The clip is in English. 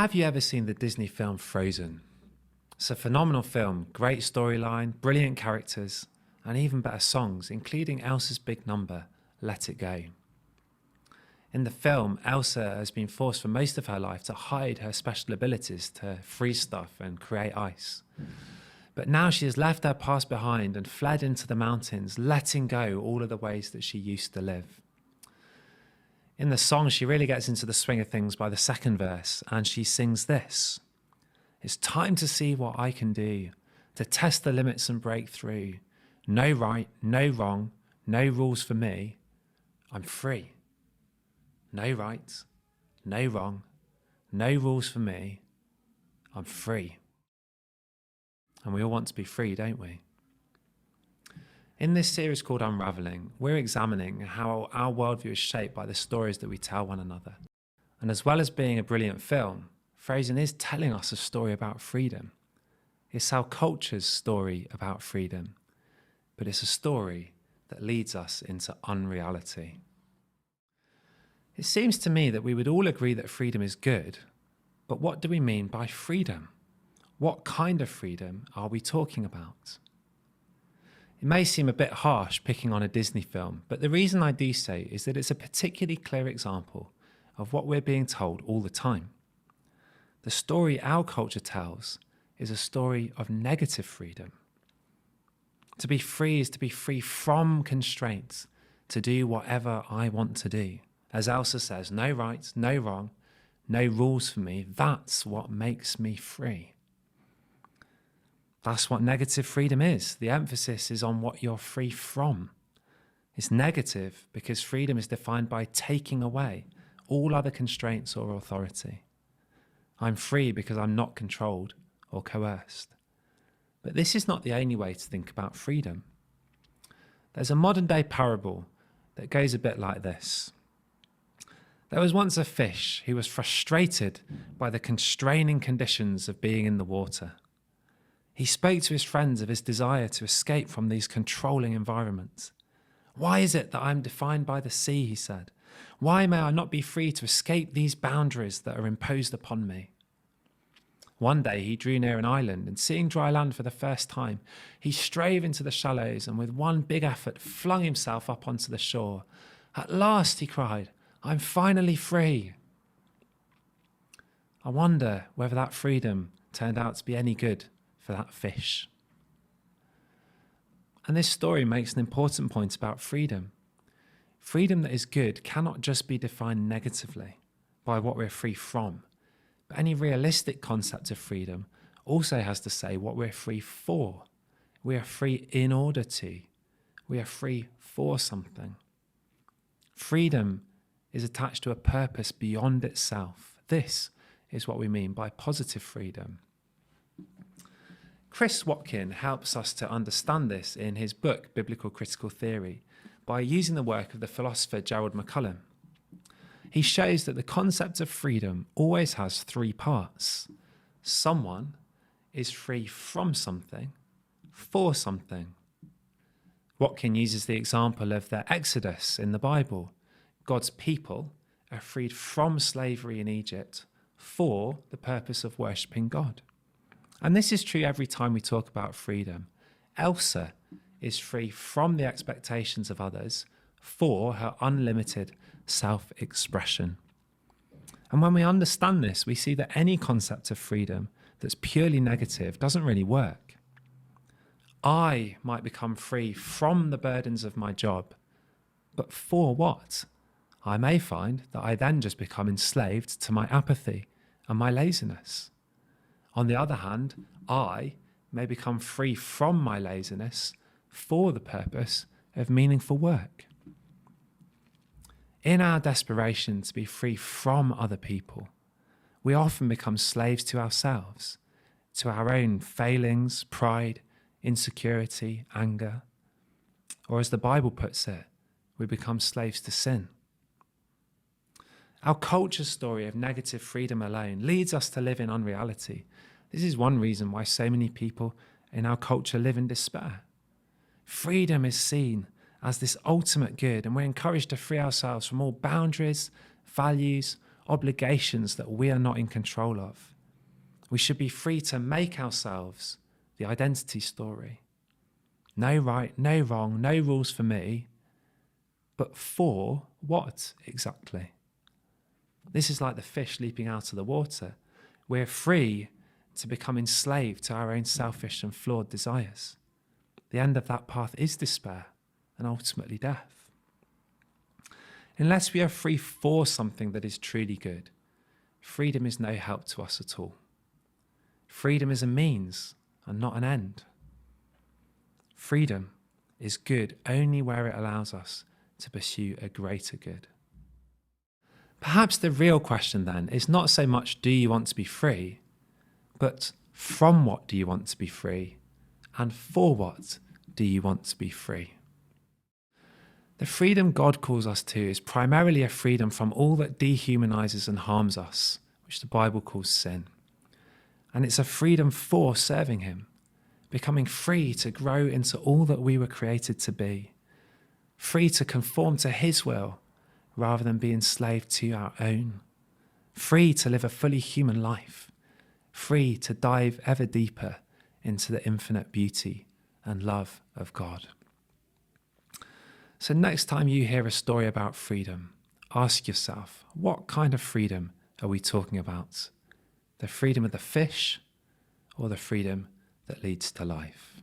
Have you ever seen the Disney film Frozen? It's a phenomenal film, great storyline, brilliant characters, and even better songs, including Elsa's big number, Let It Go. In the film, Elsa has been forced for most of her life to hide her special abilities to freeze stuff and create ice. But now she has left her past behind and fled into the mountains, letting go all of the ways that she used to live. In the song, she really gets into the swing of things by the second verse, and she sings this. It's time to see what I can do, to test the limits and break through. No right, no wrong, no rules for me. I'm free. No right, no wrong, no rules for me. I'm free. And we all want to be free, don't we? In this series called Unravelling, we're examining how our worldview is shaped by the stories that we tell one another. And as well as being a brilliant film, Frozen is telling us a story about freedom. It's our culture's story about freedom, but it's a story that leads us into unreality. It seems to me that we would all agree that freedom is good, but what do we mean by freedom? What kind of freedom are we talking about? It may seem a bit harsh picking on a Disney film, but the reason I do so is that it's a particularly clear example of what we're being told all the time. The story our culture tells is a story of negative freedom. To be free is to be free from constraints, to do whatever I want to do. As Elsa says, no right, no wrong, no rules for me. That's what makes me free. That's what negative freedom is. The emphasis is on what you're free from. It's negative because freedom is defined by taking away all other constraints or authority. I'm free because I'm not controlled or coerced. But this is not the only way to think about freedom. There's a modern day parable that goes a bit like this. There was once a fish who was frustrated by the constraining conditions of being in the water. He spoke to his friends of his desire to escape from these controlling environments. Why is it that I'm defined by the sea, he said. Why may I not be free to escape these boundaries that are imposed upon me? One day he drew near an island and seeing dry land for the first time, he strove into the shallows and with one big effort flung himself up onto the shore. At last, he cried, I'm finally free. I wonder whether that freedom turned out to be any good for that fish. And this story makes an important point about freedom. Freedom that is good cannot just be defined negatively by what we're free from, but any realistic concept of freedom also has to say what we're free for. We are free in order to. We are free for something. Freedom is attached to a purpose beyond itself. This is what we mean by positive freedom. Chris Watkin helps us to understand this in his book, Biblical Critical Theory, by using the work of the philosopher Gerald McCullum. He shows that the concept of freedom always has three parts. Someone is free from something, for something. Watkin uses the example of the Exodus in the Bible. God's people are freed from slavery in Egypt for the purpose of worshipping God. And this is true every time we talk about freedom. Elsa is free from the expectations of others for her unlimited self-expression. And when we understand this, we see that any concept of freedom that's purely negative doesn't really work. I might become free from the burdens of my job, but for what? I may find that I then just become enslaved to my apathy and my laziness. On the other hand, I may become free from my laziness for the purpose of meaningful work. In our desperation to be free from other people, we often become slaves to ourselves, to our own failings, pride, insecurity, anger. Or as the Bible puts it, we become slaves to sin. Our culture's story of negative freedom alone leads us to live in unreality. This is one reason why so many people in our culture live in despair. Freedom is seen as this ultimate good, and we're encouraged to free ourselves from all boundaries, values, obligations that we are not in control of. We should be free to make ourselves the identity story. No right, no wrong, no rules for me, but for what exactly? This is like the fish leaping out of the water. We're free to become enslaved to our own selfish and flawed desires. The end of that path is despair and ultimately death. Unless we are free for something that is truly good, freedom is no help to us at all. Freedom is a means and not an end. Freedom is good only where it allows us to pursue a greater good. Perhaps the real question then is not so much do you want to be free, but from what do you want to be free, and for what do you want to be free? The freedom God calls us to is primarily a freedom from all that dehumanizes and harms us, which the Bible calls sin. And it's a freedom for serving him, becoming free to grow into all that we were created to be, free to conform to his will rather than be enslaved to our own, free to live a fully human life, free to dive ever deeper into the infinite beauty and love of God. So next time you hear a story about freedom, ask yourself, what kind of freedom are we talking about? The freedom of the fish or the freedom that leads to life?